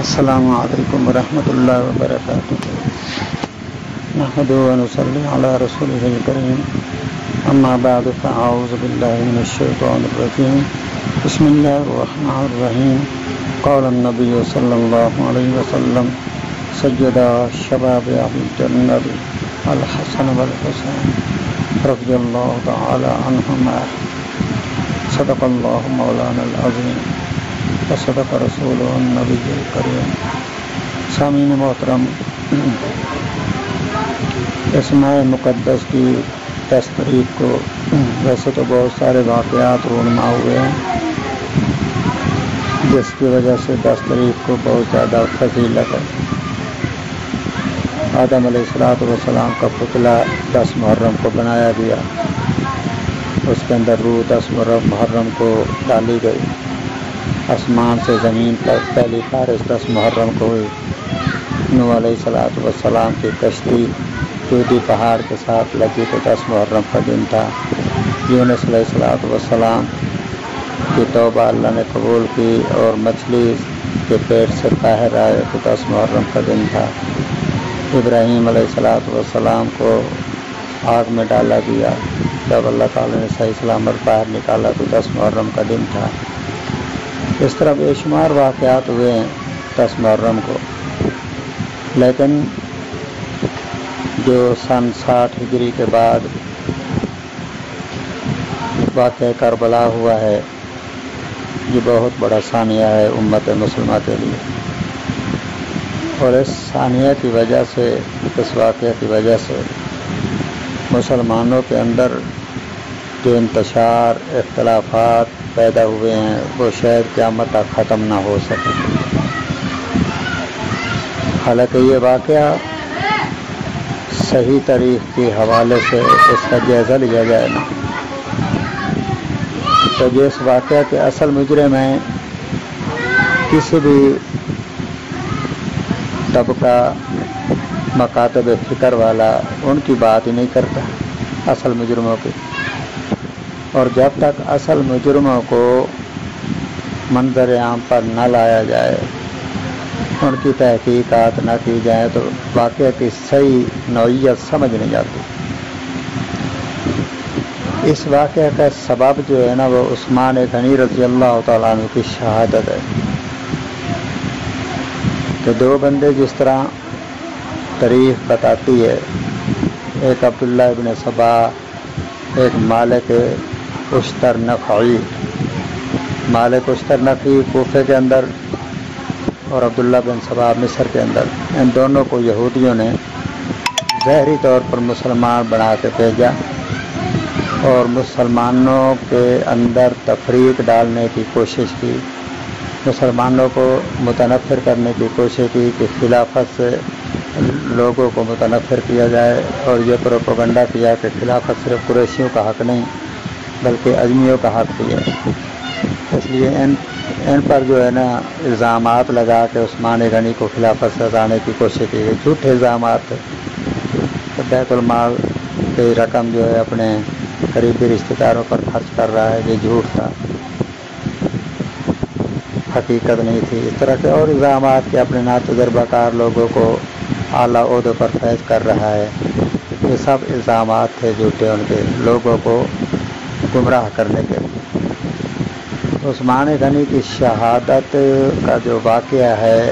السلام علیکم ورحمۃ اللہ وبرکاتہ۔ نحمده ونصلی علی رسوله الکریم، اما بعد فاعوذ باللہ من الشیطان الرجیم، بسم اللہ الرحمن الرحیم۔ قال النبی صلی اللہ علیہ وسلم سیدا شباب اہل الجنۃ الحسن والحسین رضی اللہ تعالی عنہما۔ صدق اللہ مولانا العظیم وصدق رسول النبی الکریم۔ سامعین محترم، اس ماہ مقدس کی 10 تاریخ کو ویسے تو بہت سارے واقعات رونما ہوئے ہیں، جس کی وجہ سے 10 تاریخ کو بہت زیادہ فضیلت ہے۔ آدم علیہ السلام کا پتلا 10 محرم کو بنایا گیا، اس کے اندر روح 10 محرم کو ڈالی گئی، آسمان سے زمین پر پہلی بارش 10 محرم کو ہوئی، نوح علیہ السلام کی کشتی جودی پہاڑ کے ساتھ لگی تو 10 محرم کا دن تھا، یونس علیہ السلام کی توبہ اللہ نے قبول کی اور مچھلی کے پیٹ سے باہر آئے تو 10 محرم کا دن تھا، ابراہیم علیہ السلام کو آگ میں ڈالا گیا، جب اللہ تعالیٰ نے صحیح سلامت باہر نکالا تو 10 محرم کا دن تھا۔ اس طرح بے شمار واقعات ہوئے ہیں 10 محرم کو، لیکن جو سن 60 ہجری کے بعد واقعہ کربلا ہوا ہے، یہ بہت بڑا ثانیہ ہے امت مسلمہ کے لیے، اور اس ثانیہ کی وجہ سے، اس واقعہ کی وجہ سے مسلمانوں کے اندر جو انتشار اختلافات پیدا ہوئے ہیں وہ شاید قیامت تک ختم نہ ہو سکے۔ حالانکہ یہ واقعہ صحیح تاریخ کے حوالے سے اس کا جائزہ لیا جائے نا، تو جس واقعہ کے اصل مجرم ہیں کسی بھی طبقہ مکاتب فکر والا ان کی بات ہی نہیں کرتا اصل مجرموں کی، اور جب تک اصل مجرموں کو منظر عام پر نہ لایا جائے، ان کی تحقیقات نہ کی جائیں تو واقعہ کی صحیح نوعیت سمجھ نہیں جاتی۔ اس واقعہ کا سبب جو ہے نا وہ عثمان غنی رضی اللہ تعالیٰ عنہ کی شہادت ہے کہ 2 بندے جس طرح تاریخ بتاتی ہے، ایک عبداللہ ابن سبا، ایک مالک اشتر نخعی، مالک اشتر نخعی کوفے کے اندر اور عبداللہ بن سبا مصر کے اندر، ان دونوں کو یہودیوں نے ظاہری طور پر مسلمان بنا کے بھیجا اور مسلمانوں کے اندر تفریق ڈالنے کی کوشش کی، مسلمانوں کو متنفر کرنے کی کوشش کی کہ خلافت سے لوگوں کو متنفر کیا جائے، اور یہ پروپیگنڈا کیا کہ خلافت صرف قریشیوں کا حق نہیں بلکہ اجمیوں کا حق بھی ہے۔ اس لیے ان پر جو ہے نا الزامات لگا کے عثمان غنی کو خلافت سے ہٹانے کی کوشش کی گئی، جھوٹے الزامات تھے۔ بیت المال کی رقم جو ہے اپنے قریبی رشتہ داروں پر خرچ کر رہا ہے، یہ جھوٹ تھا، حقیقت نہیں تھی۔ اس طرح کے اور الزامات کے اپنے ناتجربہ کار لوگوں کو اعلیٰ عہدوں پر فیض کر رہا ہے، یہ سب الزامات تھے جھوٹے ان کے، لوگوں کو گمراہ کرنے کے۔ عثمان غنی کی شہادت کا جو واقعہ ہے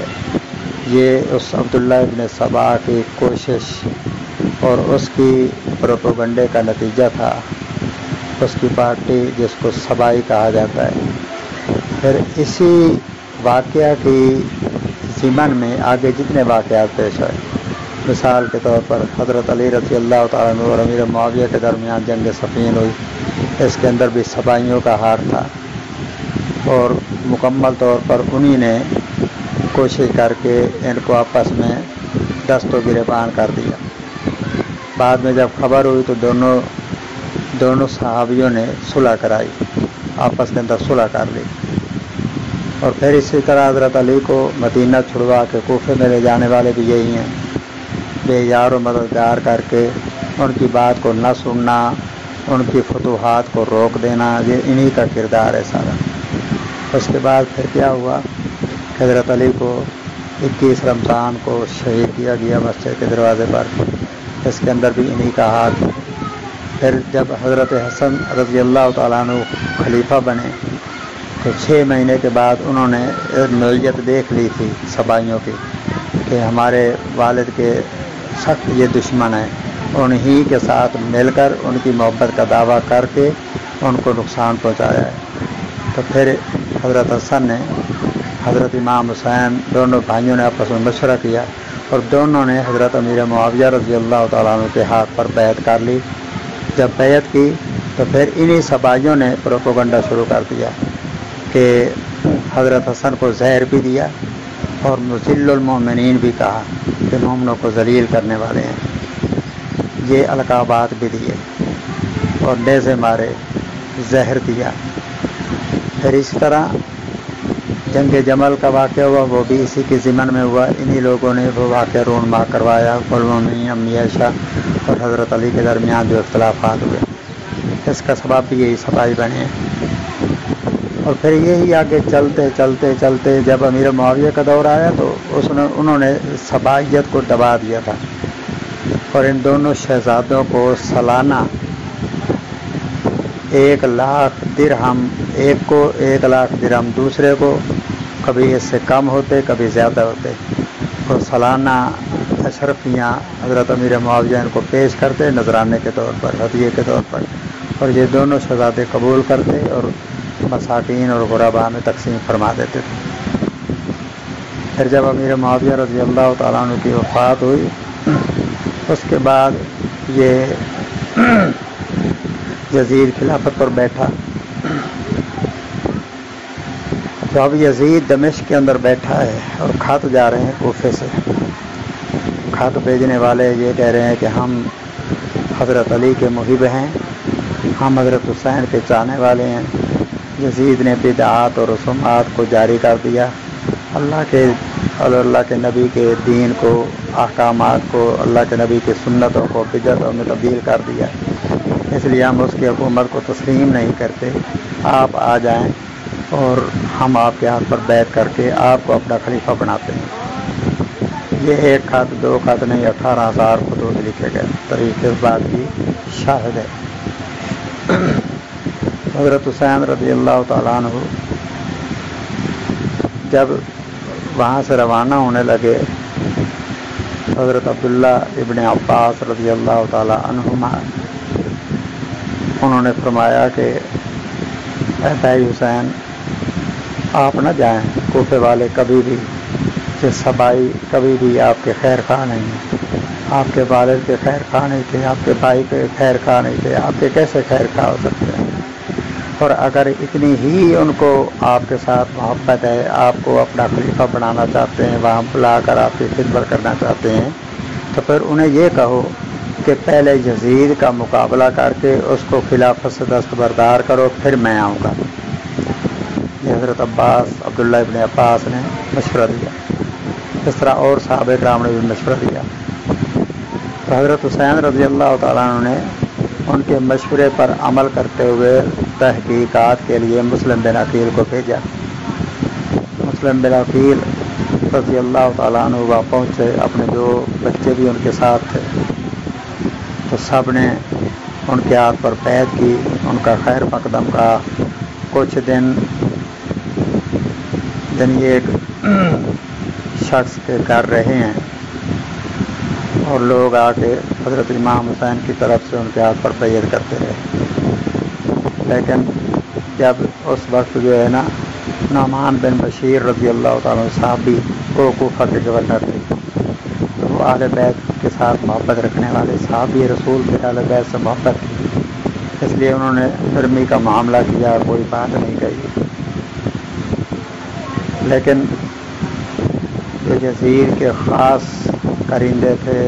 یہ اس عبداللہ ابن سبا کی کوشش اور اس کی پروپیگنڈے کا نتیجہ تھا، اس کی پارٹی جس کو سبائی کہا جاتا ہے۔ پھر اسی واقعہ کی ضمن میں آگے جتنے واقعات پیش آئے، مثال کے طور پر حضرت علی رضی اللہ تعالیٰ عنہ اور امیر معاویہ کے درمیان جنگ صفین ہوئی، اس کے اندر بھی سبائیوں کا ہار تھا، اور مکمل طور پر انہی نے کوشش کر کے ان کو آپس میں دست و گریبان کر دیا۔ بعد میں جب خبر ہوئی تو دونوں صحابیوں نے صلح کرائی، آپس کے اندر صلح کر لی، اور پھر اسی طرح حضرت علی کو مدینہ چھڑوا کے کوفے میں لے جانے والے بھی یہی ہیں، بے یار و مددگار کر کے ان کی بات کو نہ سننا، ان کی فتوحات کو روک دینا، یہ انہی کا کردار ہے سارا۔ اس کے بعد پھر کیا ہوا، حضرت علی کو 21 رمضان کو شہید کیا گیا مسجد کے دروازے پر، اس کے اندر بھی انہی کا ہاتھ۔ پھر جب حضرت حسن رضی اللہ تعالیٰ عنہ خلیفہ بنے تو 6 مہینے کے بعد انہوں نے نوعیت دیکھ لی تھی سبائیوں کی کہ ہمارے والد کے سخت یہ دشمن ہیں، انہی کے ساتھ مل کر ان کی محبت کا دعویٰ کر کے ان کو نقصان پہنچایا ہے۔ تو پھر حضرت حسن نے حضرت امام حسین دونوں بھائیوں نے آپس میں مشورہ کیا اور دونوں نے حضرت امیر معاویہ رضی اللہ تعالیٰ عنہ کے ہاتھ پر بیعت کر لی۔ جب بیعت کی تو پھر انہی سبائیوں نے پروپیگنڈا شروع کر دیا کہ حضرت حسن کو زہر بھی دیا اور مذل المومنین بھی کہا کہ مومنوں کو ذلیل کرنے والے ہیں، یہ القابات بھی دیے اور نیزے مارے، زہر دیا۔ پھر اس طرح جنگ جمل کا واقعہ ہوا، وہ بھی اسی کے ضمن میں ہوا، انہی لوگوں نے وہ واقعہ رونما کروایا، المومنین امی عائشہ اور حضرت علی کے درمیان جو اختلافات ہوئے، اس کا سبب بھی یہی سبائی بنے ہیں۔ اور پھر یہی آگے چلتے چلتے چلتے جب امیر معاویہ کا دور آیا تو انہوں نے سبائیت کو دبا دیا تھا اور ان دونوں شہزادوں کو سالانہ 1,00,000 درہم، ایک کو 1,00,000 درہم، دوسرے کو کبھی اس سے کم ہوتے کبھی زیادہ ہوتے، اور سالانہ اشرفیاں حضرت امیر معاویہ ان کو پیش کرتے نذرانے کے طور پر، ہدیے کے طور پر، اور یہ دونوں شہزادے قبول کرتے اور مساکین اور غرباء میں تقسیم فرما دیتے تھے۔ پھر جب امیر معاویہ رضی اللہ تعالیٰ عنہ کی وفات ہوئی اس کے بعد یہ یزید خلافت پر بیٹھا، تو اب یزید دمشق کے اندر بیٹھا ہے اور خط جا رہے ہیں کوفے سے، خط بھیجنے والے یہ کہہ رہے ہیں کہ ہم حضرت علی کے محب ہیں، ہم حضرت حسین کے چاہنے والے ہیں۔ یزید نے بدعات اور رسومات کو جاری کر دیا، اللہ کے نبی کے دین کو، احکامات کو، اللہ کے نبی کی سنتوں کو بدعتوں میں تبدیل کر دیا، اس لیے ہم اس کی حکومت کو تسلیم نہیں کرتے، آپ آ جائیں اور ہم آپ کے ہاتھ پر بیعت کر کے آپ کو اپنا خلیفہ بناتے ہیں۔ یہ ایک خط، 2 خط نہیں، 18,000 خطوط لکھے گئے، تاریخ اس بات کی شاہد ہے۔ حضرت حسین رضی اللہ تعالیٰ عنہ جب وہاں سے روانہ ہونے لگے، حضرت عبداللہ ابن عباس رضی اللہ تعالیٰ عنہما انہوں نے فرمایا کہ اے بھائی حسین، آپ نہ جائیں، کوفے والے کبھی بھی، کہ سبائی کبھی بھی آپ کے خیر خواہ نہیں ہیں، آپ کے والد کے خیر خواہ نہیں تھے، آپ کے بھائی کے خیر خواہ نہیں تھے، آپ کے کیسے خیر خواہ ہو سکتے ہیں؟ اور اگر اتنی ہی ان کو آپ کے ساتھ محبت ہے، آپ کو اپنا خلیفہ بنانا چاہتے ہیں، وہاں بلا کر آپ کی خدمت کرنا چاہتے ہیں، تو پھر انہیں یہ کہو کہ پہلے یزید کا مقابلہ کر کے اس کو خلافت سے دستبردار کرو، پھر میں آؤں گا۔ یہ حضرت عبداللہ ابن عباس نے مشورہ دیا، اس طرح اور صحابہ کرام نے بھی مشورہ دیا۔ تو حضرت حسین رضی اللہ تعالیٰ عنہ نے ان کے مشورے پر عمل کرتے ہوئے تحقیقات کے لیے مسلم بن عقیل کو بھیجا۔ مسلم بن عقیل رضی اللہ تعالیٰ عنہ وہاں پہنچے، اپنے 2 بچے بھی ان کے ساتھ تھے، تو سب نے ان کے ہاتھ پر بیعت کی، ان کا خیر مقدم کا۔ کچھ دن یہ ایک شخص کے گھر رہے ہیں اور لوگ آ کے حضرت امام حسین کی طرف سے ان کے ہاتھ پر بیعت کرتے رہے، لیکن جب اس وقت جو ہے نا نعمان بن بشیر رضی اللہ تعالیٰ صحابی کو کوفہ کے گورنر تھے، تو وہ اہل بیت کے ساتھ محبت رکھنے والے صحابی رسول کے اہل بیت سے محبت کی، اس لیے انہوں نے نرمی کا معاملہ کیا اور کوئی بات نہیں کہی۔ لیکن جو یزید کے خاص کرندے تھے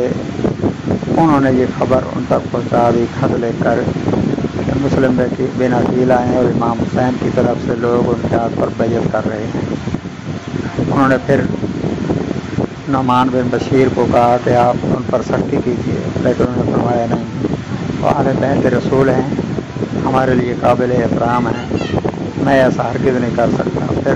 انہوں نے یہ خبر ان تک پہنچا دی، خط لے کر کہ مسلم بن عقیل آئے ہیں اور امام حسین کی طرف سے لوگ ان کے ہاتھ پر بیعت کر رہے ہیں۔ انہوں نے پھر نعمان بن بشیر کو کہا کہ آپ ان پر سختی کیجیے، لیکن انہوں نے فرمایا نہیں، وہ اہل بیت رسول ہیں، ہمارے لیے قابل احترام ہیں، میں ایسا ہرگز نہیں کر سکتا۔ پھر